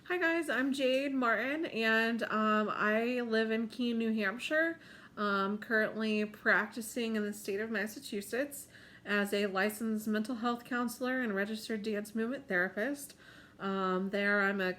Hi guys, I'm Jade Martin and I live in Keene, New Hampshire. Currently practicing in the state of Massachusetts as a licensed mental health counselor and registered dance movement therapist. There, I'm a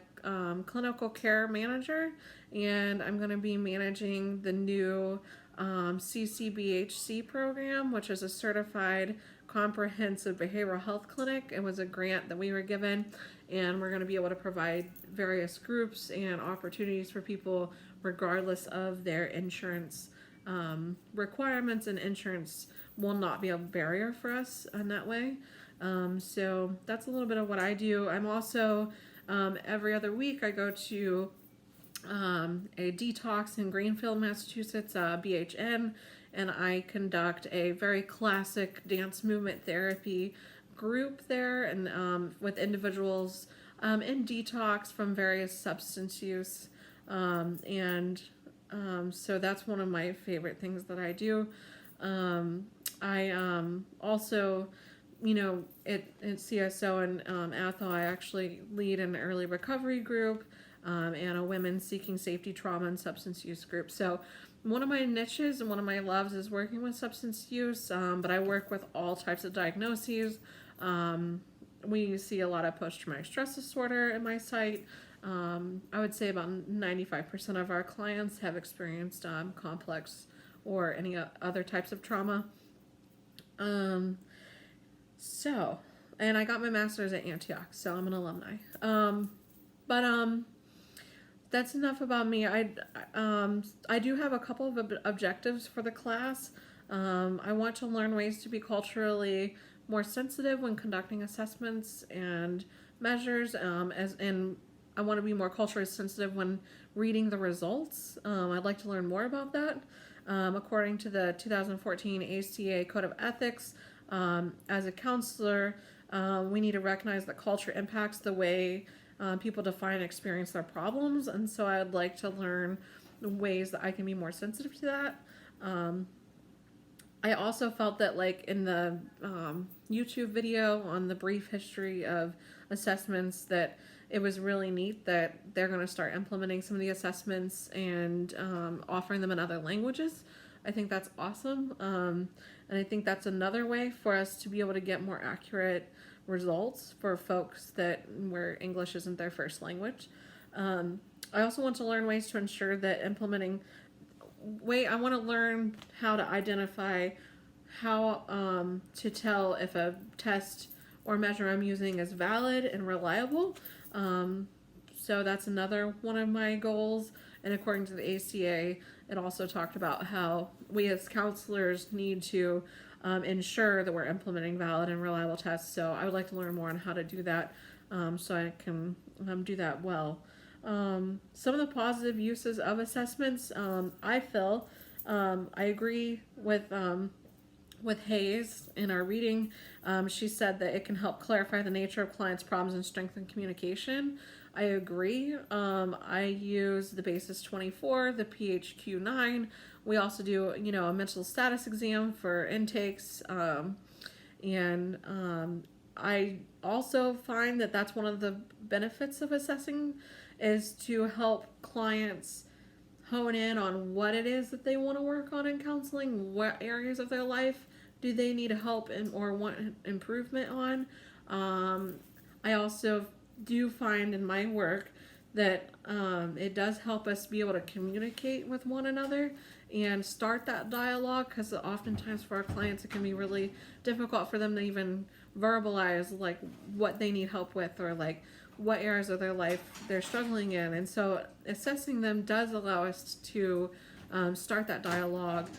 clinical care manager and I'm going to be managing the new CCBHC program, which is a certified comprehensive behavioral health clinic. It was a grant that we were given, and we're going to be able to provide various groups and opportunities for people regardless of their insurance requirements, and insurance will not be a barrier for us in that way. So that's a little bit of what I do. I'm also every other week I go to a detox in Greenfield, Massachusetts, BHN, and I conduct a very classic dance movement therapy group there, and with individuals in detox from various substance use. And So that's one of my favorite things that I do. I also, at CSO and Athol, I actually lead an early recovery group and a women seeking safety, trauma, and substance use group. So, one of my niches and one of my loves is working with substance use, but I work with all types of diagnoses. Um, we see a lot of post traumatic stress disorder at my site. I would say about 95% of our clients have experienced complex or any other types of trauma. Um, so, and I got my master's at Antioch, so I'm an alumni. But That's enough about me. I do have a couple of objectives for the class. I want to learn ways to be culturally more sensitive when conducting assessments and measures, and I want to be more culturally sensitive when reading the results. I'd like to learn more about that. According to the 2014 ACA Code of Ethics, as a counselor, we need to recognize that culture impacts the way people define and experience their problems, and so I'd like to learn ways that I can be more sensitive to that. Um, I also felt that, like in the YouTube video on the brief history of assessments, that it was really neat that they're going to start implementing some of the assessments and offering them in other languages. I think that's awesome. And I think that's another way for us to be able to get more accurate results for folks that where English isn't their first language. I also want to learn ways to ensure that implementing I want to learn how to identify how to tell if a test or measure I'm using is valid and reliable. Um, so that's another one of my goals. And according to the ACA, it also talked about how we as counselors need to ensure that we're implementing valid and reliable tests. So I would like to learn more on how to do that, so I can do that well. Some of the positive uses of assessments, I feel, I agree with Hayes in our reading. She said that it can help clarify the nature of clients' problems and strengthen communication. I agree. I use the Basis 24, the PHQ-9. We also do, a mental status exam for intakes. I also find that that's one of the benefits of assessing, is to help clients hone in on what it is that they want to work on in counseling, what areas of their life do they need help in or want improvement on. I also do find in my work that it does help us be able to communicate with one another and start that dialogue, because oftentimes for our clients it can be really difficult for them to even verbalize like what they need help with, or like what areas of their life they're struggling in. And so assessing them does allow us to start that dialogue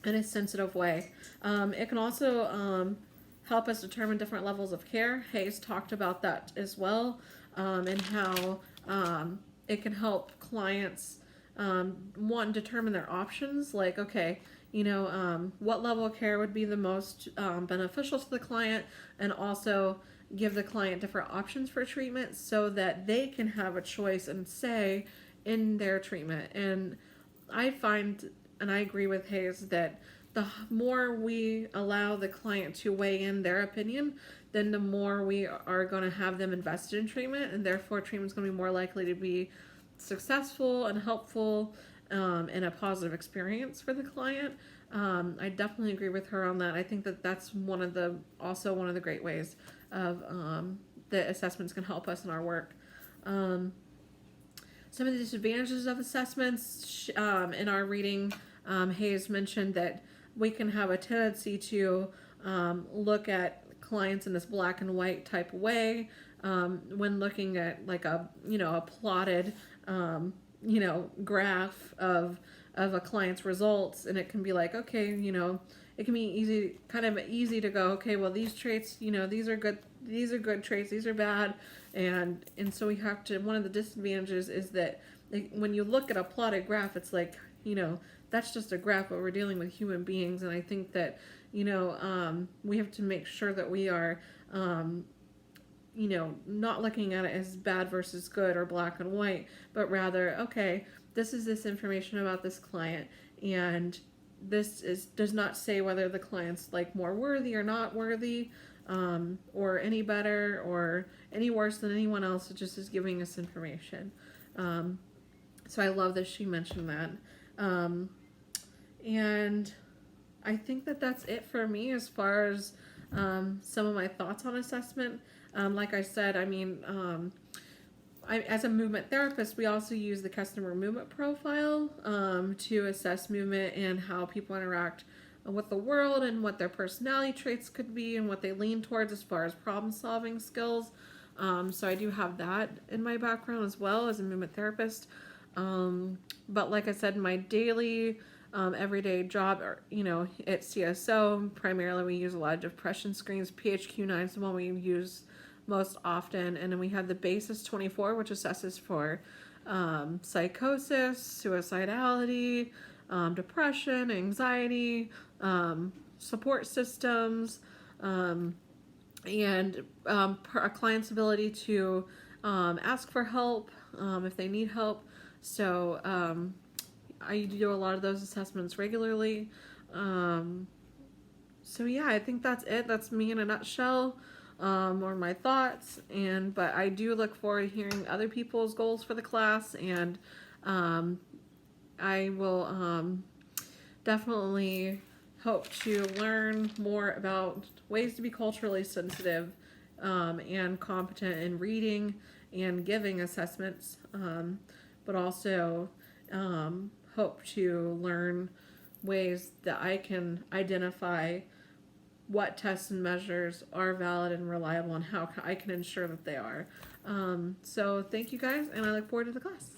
in a sensitive way. It can also help us determine different levels of care. Hayes talked about that as well, and how it can help clients want to determine their options. Like, okay, what level of care would be the most beneficial to the client, and also give the client different options for treatment so that they can have a choice and say in their treatment. And I find, and I agree with Hayes, that the more we allow the client to weigh in their opinion, then the more we are going to have them invested in treatment, and therefore treatment's going to be more likely to be successful and helpful, and a positive experience for the client. I definitely agree with her on that. I think that that's one of the great ways of that assessments can help us in our work. Some of the disadvantages of assessments, in our reading, Hayes mentioned that we can have a tendency to look at clients in this black and white type way, when looking at like a plotted graph of a client's results, and it can be like, okay, it can be kind of easy to go, okay, well, these traits, these are good traits, these are bad, and so we have to. One of the disadvantages is that, like, when you look at a plotted graph, it's like, that's just a graph, but we're dealing with human beings, and I think that we have to make sure that we are not looking at it as bad versus good or black and white, but rather, okay, this is this information about this client, and does not say whether the client's like more worthy or not worthy, or any better or any worse than anyone else. It just is giving us information. So I love that she mentioned that. And I think that that's it for me as far as some of my thoughts on assessment. Like I said, I mean, as a movement therapist, we also use the customer movement profile to assess movement and how people interact with the world, and what their personality traits could be, and what they lean towards as far as problem solving skills. So I do have that in my background as well as a movement therapist. But like I said, in my daily everyday job, or at CSO, primarily we use a lot of depression screens. PHQ-9 is the one we use most often, and then we have the BASIS 24, which assesses for psychosis, suicidality, depression, anxiety, support systems, and a client's ability to ask for help if they need help. So I do a lot of those assessments regularly. So yeah, I think that's it. That's me in a nutshell, or my thoughts. But I do look forward to hearing other people's goals for the class, and I will definitely hope to learn more about ways to be culturally sensitive and competent in reading and giving assessments, but also hope to learn ways that I can identify what tests and measures are valid and reliable, and how I can ensure that they are. So thank you guys, and I look forward to the class.